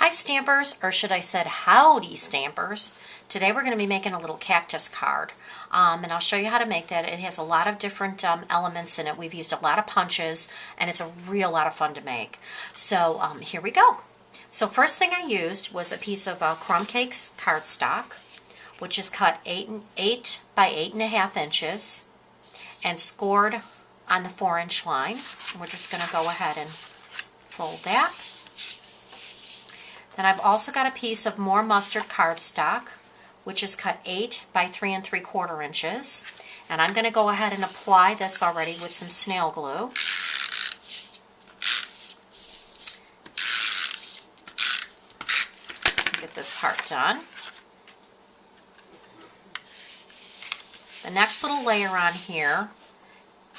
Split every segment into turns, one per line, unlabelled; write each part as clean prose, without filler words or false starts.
Hi Stampers, or should I said howdy Stampers. Today we're going to be making a little cactus card, and I'll show you how to make that. It has a lot of different elements in it. We've used a lot of punches, and it's a real lot of fun to make. So here we go. So first thing I used was a piece of Crumb Cakes cardstock, which is cut 8 by 8.5 inches and scored on the 4-inch line. We're just going to go ahead and fold that. Then I've also got a piece of more mustard cardstock, which is cut 8 by 3 3/4 inches. And I'm going to go ahead and apply this already with some snail glue. Get this part done. The next little layer on here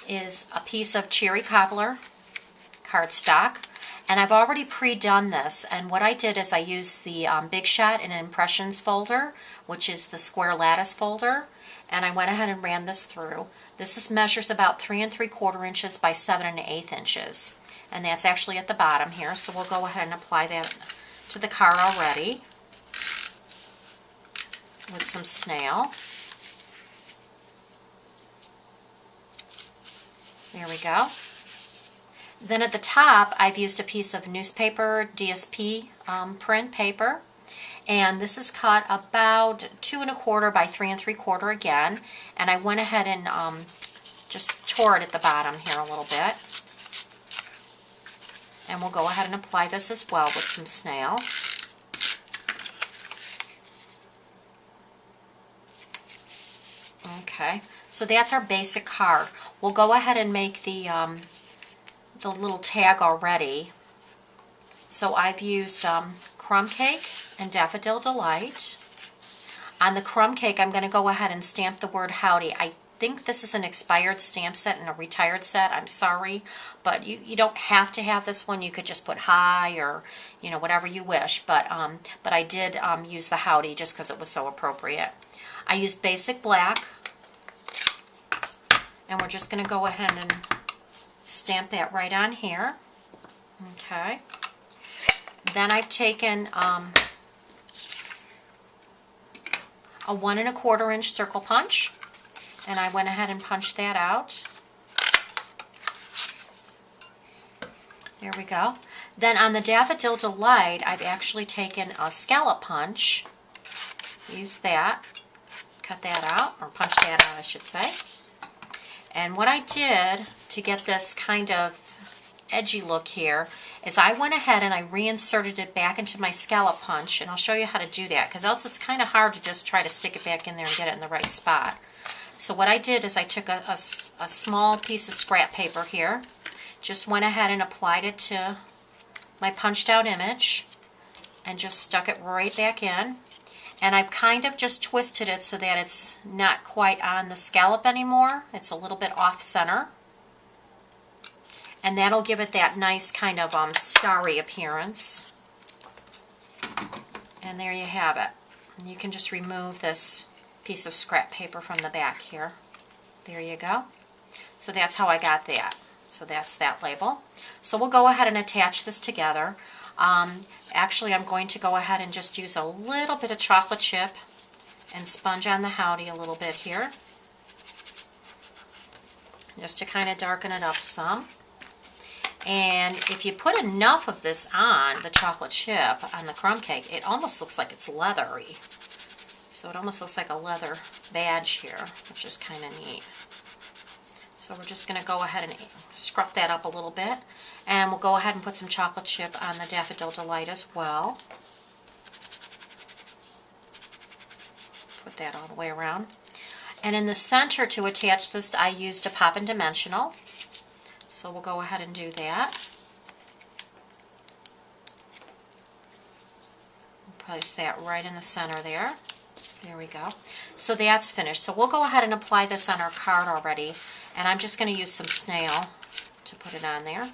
is a piece of cherry cobbler cardstock. And I've already pre-done this, and what I did is I used the Big Shot and Impressions folder, which is the square lattice folder, and I went ahead and ran this through. This measures about 3 3/4 inches by 7 1/8 inches, and that's actually at the bottom here, so we'll go ahead and apply that to the card already with some snail. There we go. Then at the top, I've used a piece of newspaper DSP print paper, and this is cut about 2 1/4 by 3 3/4 again, and I went ahead and just tore it at the bottom here a little bit. And we'll go ahead and apply this as well with some snail. Okay, so that's our basic card. We'll go ahead and make the little tag already. So I've used Crumb Cake and Daffodil Delight. On the Crumb Cake, I'm going to go ahead and stamp the word howdy. I think this is an expired stamp set and a retired set. I'm sorry, but you don't have to have this one. You could just put hi or whatever you wish. But I did use the howdy just because it was so appropriate. I used basic black, and we're just going to go ahead and stamp that right on here. Okay. Then I've taken a 1 1/4 inch circle punch, and I went ahead and punched that out. There we go. Then on the Daffodil Delight, I've actually taken a scallop punch. Use that. Cut that out, or punch that out, I should say. And what I did to get this kind of edgy look here is I went ahead and I reinserted it back into my scallop punch, and I'll show you how to do that, because else it's kind of hard to just try to stick it back in there and get it in the right spot. So what I did is I took a small piece of scrap paper here, just went ahead and applied it to my punched out image, and just stuck it right back in. And I've kind of just twisted it so that it's not quite on the scallop anymore. It's a little bit off center. And that'll give it that nice kind of starry appearance. And there you have it. And you can just remove this piece of scrap paper from the back here. There you go. So that's how I got that. So that's that label. So we'll go ahead and attach this together. Actually, I'm going to go ahead and just use a little bit of chocolate chip and sponge on the howdy a little bit here, just to kind of darken it up some. And if you put enough of this on the chocolate chip on the crumb cake, it almost looks like it's leathery. So it almost looks like a leather badge here, which is kind of neat. So we're just going to go ahead and scrub that up a little bit. And we'll go ahead and put some chocolate chip on the Daffodil Delight as well. Put that all the way around. And in the center to attach this, I used a Poppin' Dimensional. So we'll go ahead and do that. Place that right in the center there. There we go. So that's finished. So we'll go ahead and apply this on our card already. And I'm just going to use some snail to put it on there.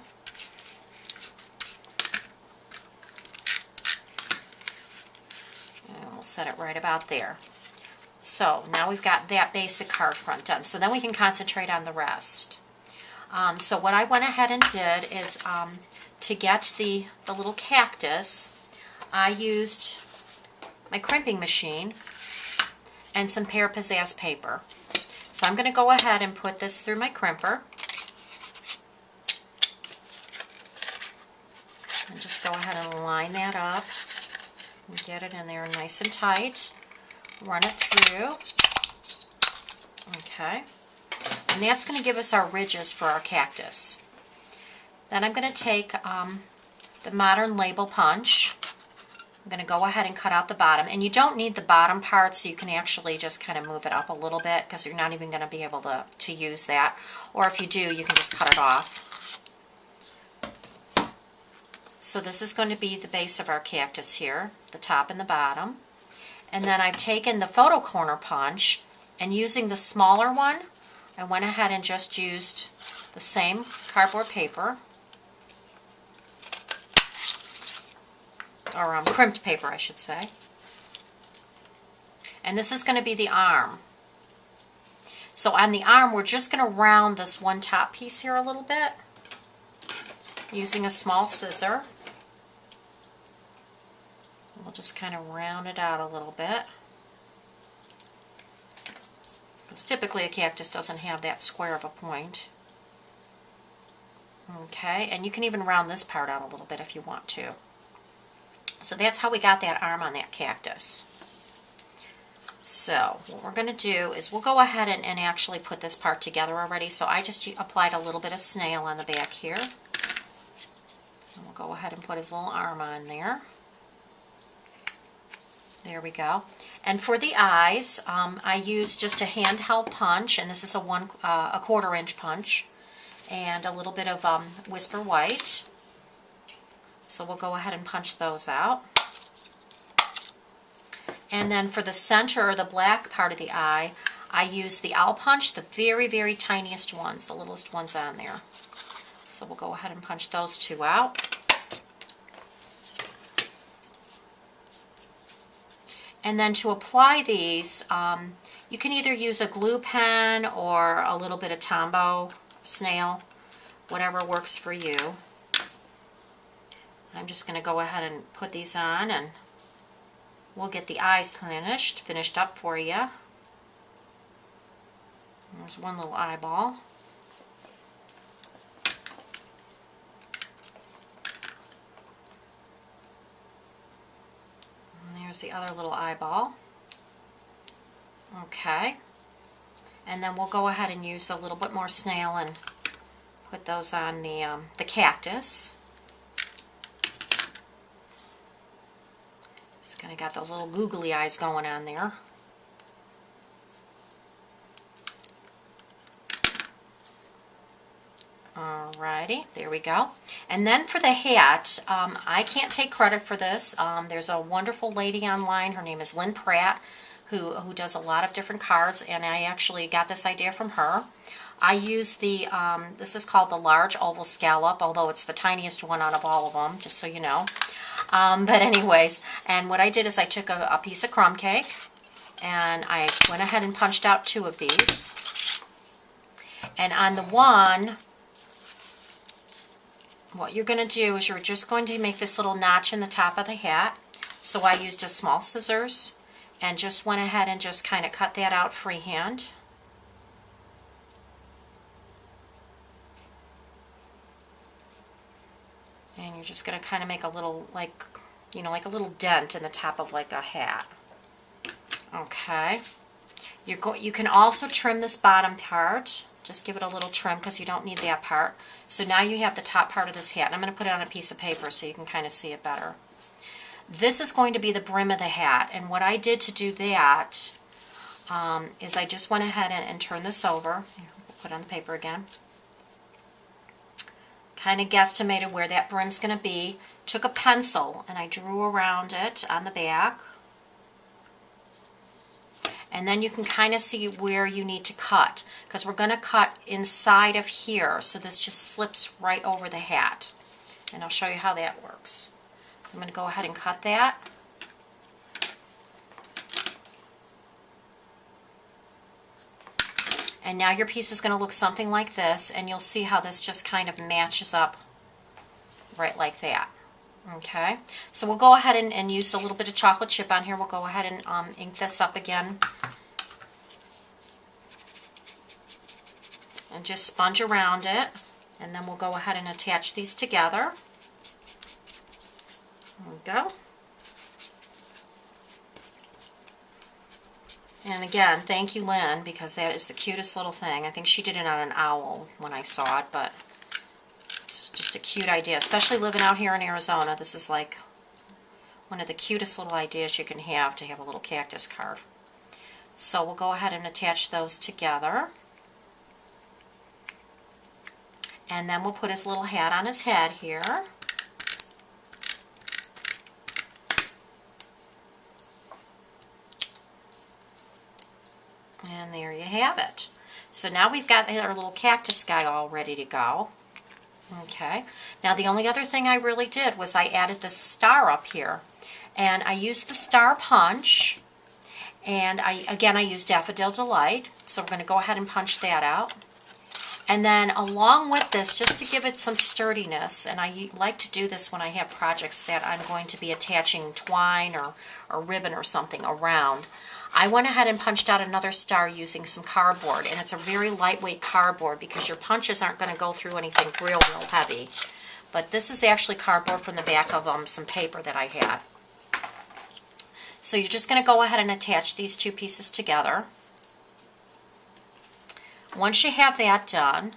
And we'll set it right about there. So now we've got that basic card front done. So then we can concentrate on the rest. So what I went ahead and did is to get the little cactus, I used my crimping machine and some Pear Pizzazz paper. So I'm going to go ahead and put this through my crimper. And just go ahead and line that up and get it in there nice and tight. Run it through. Okay. And that's going to give us our ridges for our cactus. Then I'm going to take the modern label punch. I'm going to go ahead and cut out the bottom. And you don't need the bottom part, so you can actually just kind of move it up a little bit because you're not even going to be able to use that. Or if you do, you can just cut it off. So this is going to be the base of our cactus here, the top and the bottom. And then I've taken the photo corner punch, and using the smaller one, I went ahead and just used the same cardboard paper, or crimped paper I should say. And this is going to be the arm. So on the arm we're just going to round this one top piece here a little bit using a small scissor. We'll just kind of round it out a little bit. Because typically a cactus doesn't have that square of a point. Okay, and you can even round this part out a little bit if you want to. So that's how we got that arm on that cactus. So what we're going to do is we'll go ahead and actually put this part together already. So I just applied a little bit of snail on the back here. And we'll go ahead and put his little arm on there. There we go. And for the eyes, I used just a handheld punch, and this is a 1/4 inch punch, and a little bit of Whisper White. So we'll go ahead and punch those out. And then for the center, or the black part of the eye, I used the owl punch, the very, very tiniest ones, the littlest ones on there. So we'll go ahead and punch those two out. And then to apply these, you can either use a glue pen or a little bit of Tombow snail, whatever works for you. I'm just going to go ahead and put these on, and we'll get the eyes finished up for you. There's one little eyeball. There's the other little eyeball. Okay. And then we'll go ahead and use a little bit more snail and put those on the cactus. Just kind of got those little googly eyes going on there. Alrighty, there we go. And then for the hat, I can't take credit for this. There's a wonderful lady online, her name is Lynn Pratt, who does a lot of different cards, and I actually got this idea from her. I use the, this is called the large oval scallop, although it's the tiniest one out of all of them, just so you know. But anyways, and what I did is I took a piece of crumb cake, and I went ahead and punched out 2 of these. And on the one, what you're going to do is you're just going to make this little notch in the top of the hat. So I used a small scissors and just went ahead and just kind of cut that out freehand. And you're just going to kind of make a little, like, you know, like a little dent in the top of like a hat. Okay. You can also trim this bottom part. Just give it a little trim because you don't need that part. So now you have the top part of this hat. And I'm going to put it on a piece of paper so you can kind of see it better. This is going to be the brim of the hat. And what I did to do that is I just went ahead and turned this over. Here, we'll put it on the paper again. Kind of guesstimated where that brim's going to be. Took a pencil and I drew around it on the back. And then you can kind of see where you need to cut, because we're going to cut inside of here, so this just slips right over the hat. And I'll show you how that works. So I'm going to go ahead and cut that. And now your piece is going to look something like this, and you'll see how this just kind of matches up right like that. Okay, so we'll go ahead and use a little bit of chocolate chip on here. We'll go ahead and ink this up again. And just sponge around it. And then we'll go ahead and attach these together. There we go. And again, thank you, Lynn, because that is the cutest little thing. I think she did it on an owl when I saw it, but it's just a cute idea. Especially living out here in Arizona, this is like one of the cutest little ideas you can have to have a little cactus card. So we'll go ahead and attach those together. And then we'll put his little hat on his head here. And there you have it. So now we've got our little cactus guy all ready to go. Okay. Now the only other thing I really did was I added this star up here. And I used the star punch. And I used Daffodil Delight. So we're going to go ahead and punch that out. And then along with this, just to give it some sturdiness, and I like to do this when I have projects that I'm going to be attaching twine or ribbon or something around, I went ahead and punched out another star using some cardboard. And it's a very lightweight cardboard because your punches aren't going to go through anything real heavy. But this is actually cardboard from the back of some paper that I had. So you're just going to go ahead and attach these two pieces together. Once you have that done,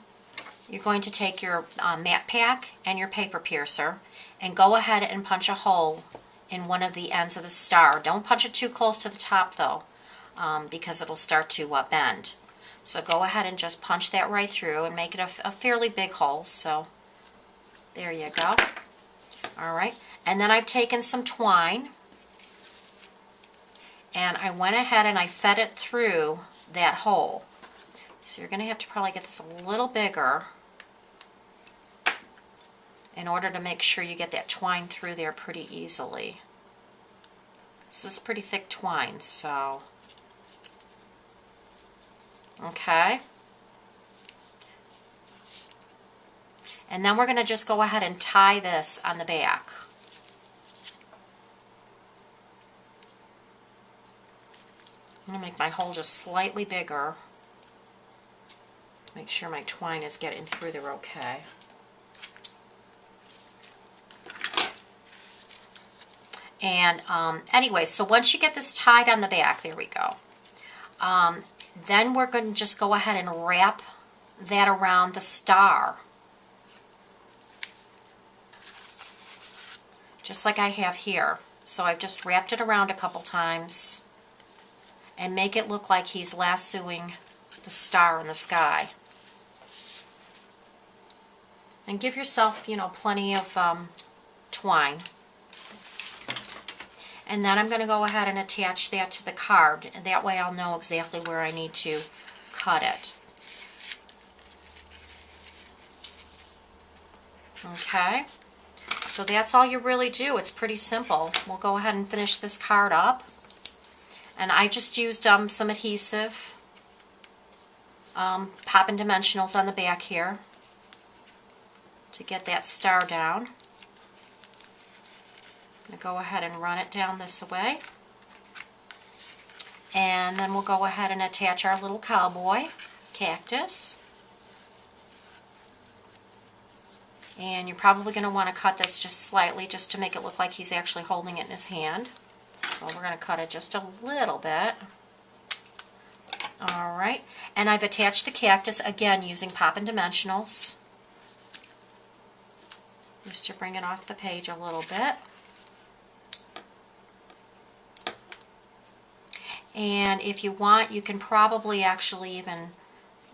you're going to take your mat pack and your paper piercer and go ahead and punch a hole in one of the ends of the star. Don't punch it too close to the top though, because it'll start to bend. So go ahead and just punch that right through and make it a fairly big hole. So there you go. Alright, and then I've taken some twine and I went ahead and I fed it through that hole. So you're going to have to probably get this a little bigger in order to make sure you get that twine through there pretty easily. This is pretty thick twine, so okay. And then we're going to just go ahead and tie this on the back. I'm going to make my hole just slightly bigger. Make sure my twine is getting through there okay. And anyway, so once you get this tied on the back, there we go. Then we're going to just go ahead and wrap that around the star. Just like I have here. So I've just wrapped it around a couple times and make it look like he's lassoing the star in the sky. And give yourself, plenty of twine. And then I'm going to go ahead and attach that to the card. And that way I'll know exactly where I need to cut it. Okay. So that's all you really do. It's pretty simple. We'll go ahead and finish this card up. And I just used some adhesive. Poppin' dimensionals on the back here to get that star down. I'm going to go ahead and run it down this way. And then we'll go ahead and attach our little cowboy cactus. And you're probably going to want to cut this just slightly just to make it look like he's actually holding it in his hand. So we're going to cut it just a little bit. Alright, and I've attached the cactus again using Poppin' Dimensionals. Just to bring it off the page a little bit. And if you want, you can probably actually even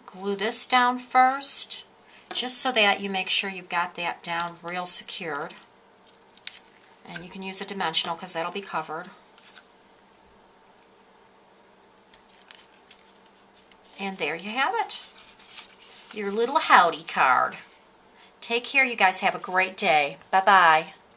glue this down first, just so that you make sure you've got that down real secured. And you can use a dimensional because that'll be covered. And there you have it. Your little howdy card. Take care, you guys. Have a great day. Bye-bye.